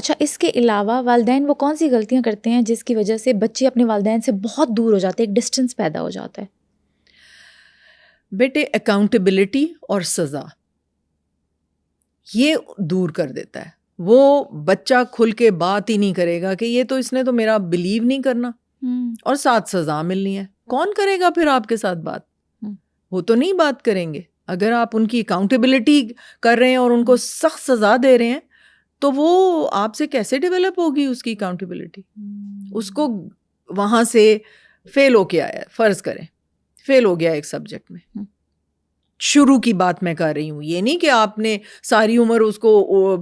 اچھا، اس کے علاوہ والدین وہ کون سی غلطیاں کرتے ہیں جس کی وجہ سے بچے اپنے والدین سے بہت دور ہو جاتے ہیں، ایک ڈسٹینس پیدا ہو جاتا ہے؟ بیٹے اکاؤنٹیبلٹی اور سزا یہ دور کر دیتا ہے. وہ بچہ کھل کے بات ہی نہیں کرے گا کہ یہ تو اس نے تو میرا بلیو نہیں کرنا اور ساتھ سزا ملنی ہے. کون کرے گا پھر آپ کے ساتھ بات؟ وہ تو نہیں بات کریں گے. اگر آپ ان کی اکاؤنٹیبلٹی کر رہے ہیں اور ان کو سخت سزا دے رہے ہیں تو وہ آپ سے کیسے ڈیولپ ہوگی اس کی اکاؤنٹیبلٹی؟ اس کو وہاں سے فیل ہو کے آیا ہے، فرض کریں فیل ہو گیا ایک سبجیکٹ میں، شروع کی بات میں کر رہی ہوں، یہ نہیں کہ آپ نے ساری عمر اس کو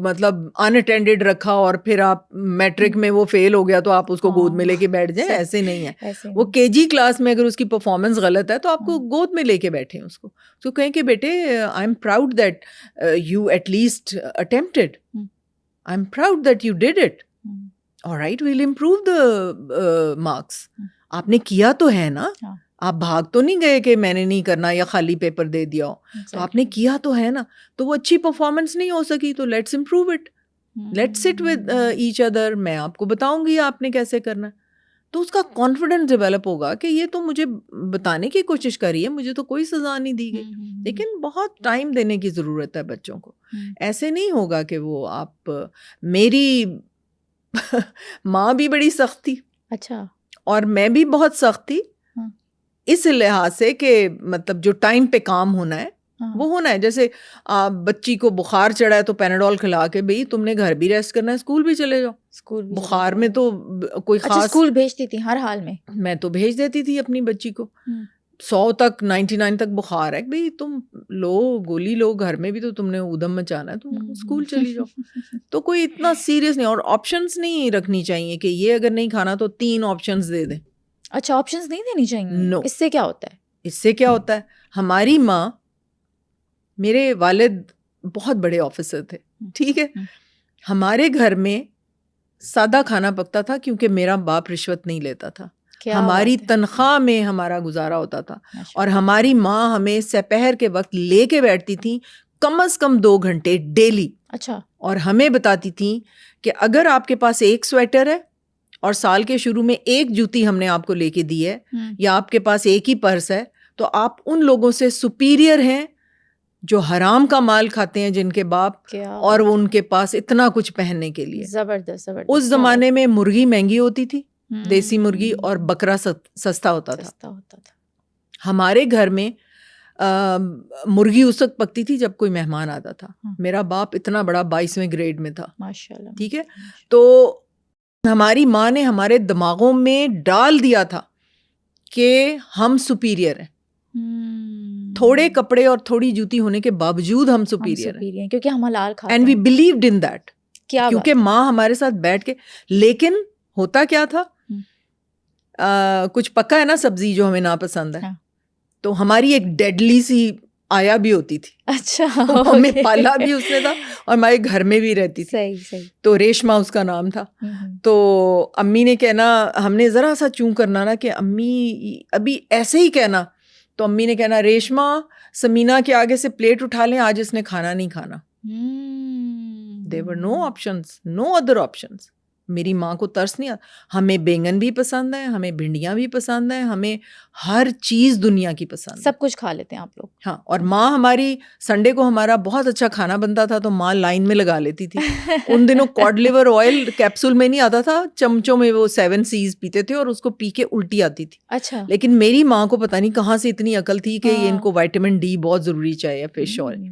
مطلب ان اٹینڈڈ رکھا اور پھر آپ میٹرک میں وہ فیل ہو گیا تو آپ اس کو گود میں لے کے بیٹھ جائیں. ایسے نہیں ہے. وہ کے جی کلاس میں اگر اس کی پرفارمنس غلط ہے تو آپ کو گود میں لے کے بیٹھیں اس کو، تو کہیں کہ بیٹے I am proud that you at least attempted, I am proud that you did it, alright we'll improve the marks. آپ نے کیا تو ہے نا، آپ بھاگ تو نہیں گئے کہ میں نے نہیں کرنا یا خالی پیپر دے دیا ہو، تو آپ نے کیا تو ہے نا. تو وہ اچھی پرفارمنس نہیں ہو سکی تو let's improve it, let's sit with each other, میں آپ کو بتاؤں گی آپ نے کیسے کرنا. تو اس کا کانفیڈنس ڈیولپ ہوگا کہ یہ تو مجھے بتانے کی کوشش کری ہے، مجھے تو کوئی سزا نہیں دی گئی. لیکن بہت ٹائم دینے کی ضرورت ہے بچوں کو. ایسے نہیں ہوگا کہ وہ آپ، میری ماں بھی بڑی سخت تھی، اچھا، اور میں بھی بہت سخت تھی اس لحاظ سے کہ مطلب جو ٹائم پہ کام ہونا ہے وہ ہونا ہے. جیسے بچی کو بخار چڑھا ہے تو پیناڈول کھلا کے بھئی تم نے گھر بھی ریسٹ کرنا ہے، اسکول بھی چلے جاؤ. اسکول بخار میں تو کوئی خاص، اسکول بھیجتی تھی ہر حال میں تو بھیج دیتی تھی اپنی بچی کو. 100 تک 99 تک بخار ہے، بھئی تم لو گولی لو، گھر میں بھی تو تم نے ادھم مچانا ہے، تم اسکول چلی جاؤ. تو کوئی اتنا سیریس نہیں. اور آپشنس نہیں رکھنی چاہیے کہ یہ اگر نہیں کھانا تو 3 آپشنس دے دیں. اچھا، آپشنز نہیں دینی چاہیے؟ نو. اس سے کیا ہوتا ہے؟ اس سے کیا ہوتا ہے، ہماری ماں، میرے والد بہت بڑے آفیسر تھے، ٹھیک ہے، ہمارے گھر میں سادہ کھانا پکتا تھا کیونکہ میرا باپ رشوت نہیں لیتا تھا. ہماری تنخواہ میں ہمارا گزارا ہوتا تھا. اور ہماری ماں ہمیں سپہر کے وقت لے کے بیٹھتی تھی کم از کم 2 گھنٹے ڈیلی. اچھا. اور ہمیں بتاتی تھیں کہ اگر آپ کے پاس ایک سویٹر ہے اور سال کے شروع میں ایک جوتی ہم نے آپ کو لے کے دی ہے، یا آپ کے پاس ایک ہی پرس ہے، تو آپ ان لوگوں سے سپیریئر ہیں جو حرام کا مال کھاتے ہیں، جن کے باپ اور وہ ان کے پاس اتنا کچھ پہننے کے لیے. زبردست. اس زمانے میں مرغی مہنگی ہوتی تھی، دیسی مرغی، اور بکرا سستا ہوتا تھا. ہمارے گھر میں مرغی اس وقت پکتی تھی جب کوئی مہمان آتا تھا. میرا باپ اتنا بڑا 22ویں گریڈ میں تھا، ماشاءاللہ، ٹھیک ہے. تو ہماری ماں نے ہمارے دماغوں میں ڈال دیا تھا کہ ہم سپیریئر ہیں. تھوڑے کپڑے اور تھوڑی جوتی ہونے کے باوجود ہم سپیریئر ہیں کیونکہ ہم حلال کھاتے ہیں. And we believed in that, کیونکہ ماں ہمارے ساتھ بیٹھ کے. لیکن ہوتا کیا تھا، کچھ پکا ہے نا سبزی جو ہمیں ناپسند ہے، تو ہماری ایک ڈیڈلی سی آیا بھی ہوتی تھی. اچھا، ہمیں پالا بھی اس نے تھا اور ہمارے گھر میں بھی رہتی تھی. صحیح. تو ریشما اس کا نام تھا. تو امی نے کہنا، ہم نے ذرا سا چوں کرنا نا کہ امی ابھی ایسے ہی کہنا، تو امی نے کہنا ریشما سمینا کے آگے سے پلیٹ اٹھا لیں، آج اس نے کھانا نہیں کھانا. There were no options, no other options. میری ماں کو ترس نہیں آتا. ہمیں بینگن بھی پسند ہے، ہمیں بھنڈیاں بھی پسند ہیں، ہمیں ہر چیز دنیا کی پسند ہے، سب کچھ کھا لیتے ہیں آپ لوگ. ہاں. اور ماں ہماری سنڈے کو ہمارا بہت اچھا کھانا بنتا تھا تو ماں لائن میں لگا لیتی تھی. ان دنوں کارڈ لیور آئل کیپسول میں نہیں آتا تھا، چمچوں میں وہ 7 C's پیتے تھے اور اس کو پی کے الٹی آتی تھی. اچھا. لیکن میری ماں کو پتہ نہیں کہاں سے اتنی عقل تھی کہ ان کو وائٹامن ڈی بہت ضروری چاہیے، فش آئل.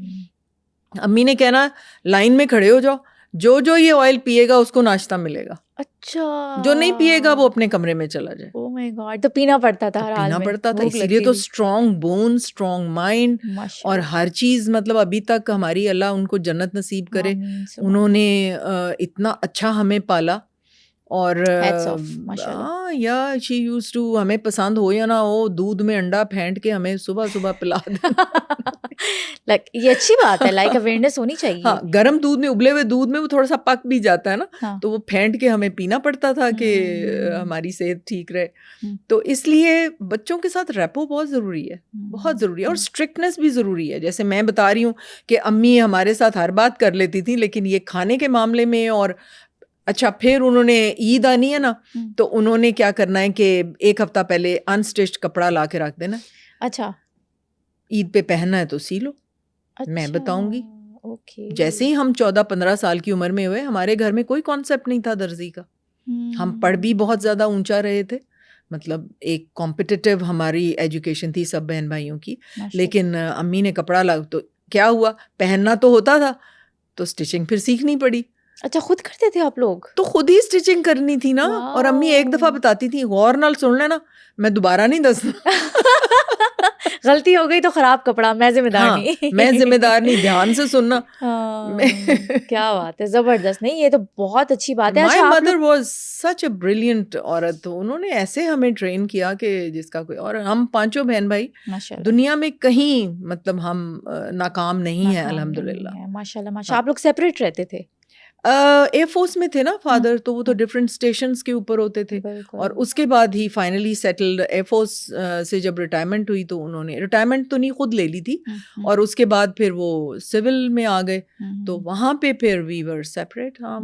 امی نے کہنا لائن میں کھڑے ہو جاؤ، جو یہ آئل پیے گا اس کو ناشتہ ملے گا. اچھا. جو نہیں پیے گا وہ اپنے کمرے میں چلا جائے. او مائی گاڈ. تو پینا پڑتا تھا ہر حال میں. پینا پڑتا تھا، اسی لیے تو اسٹرانگ بون، اسٹرانگ مائنڈ، اور ہر چیز. مطلب ابھی تک ہماری اللہ ان کو جنت نصیب کرے، انہوں نے اتنا اچھا ہمیں پالا. اور یا شی یوز ٹو، ہمیں پسند ہو یا نہ ہو، دودھ میں انڈا پھینٹ کے ہمیں صبح صبح پلا دینا. یہ اچھی بات ہے، لائک اویئرنیس ہونی چاہیے. ہاں، گرم دودھ میں، ابلے ہوئے دودھ میں وہ تھوڑا سا پک بھی جاتا ہے نا، تو وہ پھینٹ کے ہمیں پینا پڑتا تھا کہ ہماری صحت ٹھیک رہے. تو اس لیے بچوں کے ساتھ ریپو بہت ضروری ہے، بہت ضروری ہے. اور اسٹرکٹنیس بھی ضروری ہے. جیسے میں بتا رہی ہوں کہ امی ہمارے ساتھ ہر بات کر لیتی تھی، لیکن یہ کھانے کے معاملے میں اور اچھا پھر انہوں نے عید آنی ہے نا تو انہوں نے کیا کرنا ہے کہ ایک ہفتہ پہلے انسٹچڈ کپڑا لا کے رکھ دینا. اچھا عید پہ پہننا ہے تو سی لو. میں بتاؤں گی جیسے ہی ہم 14-15 سال کی عمر میں ہوئے ہمارے گھر میں کوئی کانسیپٹ نہیں تھا درزی کا. ہم پڑھ بھی بہت زیادہ اونچا رہے تھے, مطلب ایک کمپٹیٹیو ہماری ایجوکیشن تھی سب بہن بھائیوں کی, لیکن امی نے کپڑا لا تو کیا ہوا, پہننا تو ہوتا تھا تو اسٹچنگ پھر سیکھنی پڑی. اچھا خود کرتے تھے آپ لوگ؟ تو خود ہی اسٹچنگ کرنی تھی نا. اور امی ایک دفعہ بتاتی تھی, غور نال سن لینا, میں دوبارہ نہیں دسنا. غلطی ہو گئی تو خراب کپڑا, میں ذمہ دار نہیں. میں ذمہ دار نہیں, دھیان سے سننا. کیا بات ہے, زبردست. نہیں یہ تو بہت اچھی بات ہے. My mother was such a brilliant عورت. انہوں نے ایسے ہمیں ٹرین کیا کہ جس کا کوئی, اور ہم پانچوں بہن بھائی دنیا میں کہیں مطلب ہم ناکام نہیں ہیں الحمدللہ. ماشاء اللہ ماشاء اللہ. آپ لوگ سیپریٹ رہتے تھے؟ ایئر فورس میں تھے نا فادر, تو وہ تو ڈفرینٹ اسٹیشنس کے اوپر ہوتے تھے. اور اس کے بعد ہی فائنلی سیٹلڈ. ایئر فورس سے جب ریٹائرمنٹ ہوئی تو انہوں نے ریٹائرمنٹ تو نہیں خود لے لی تھی, اور اس کے بعد پھر وہ سول میں آ گئے, تو وہاں پہ پھر وی ور سیپریٹ. ہاں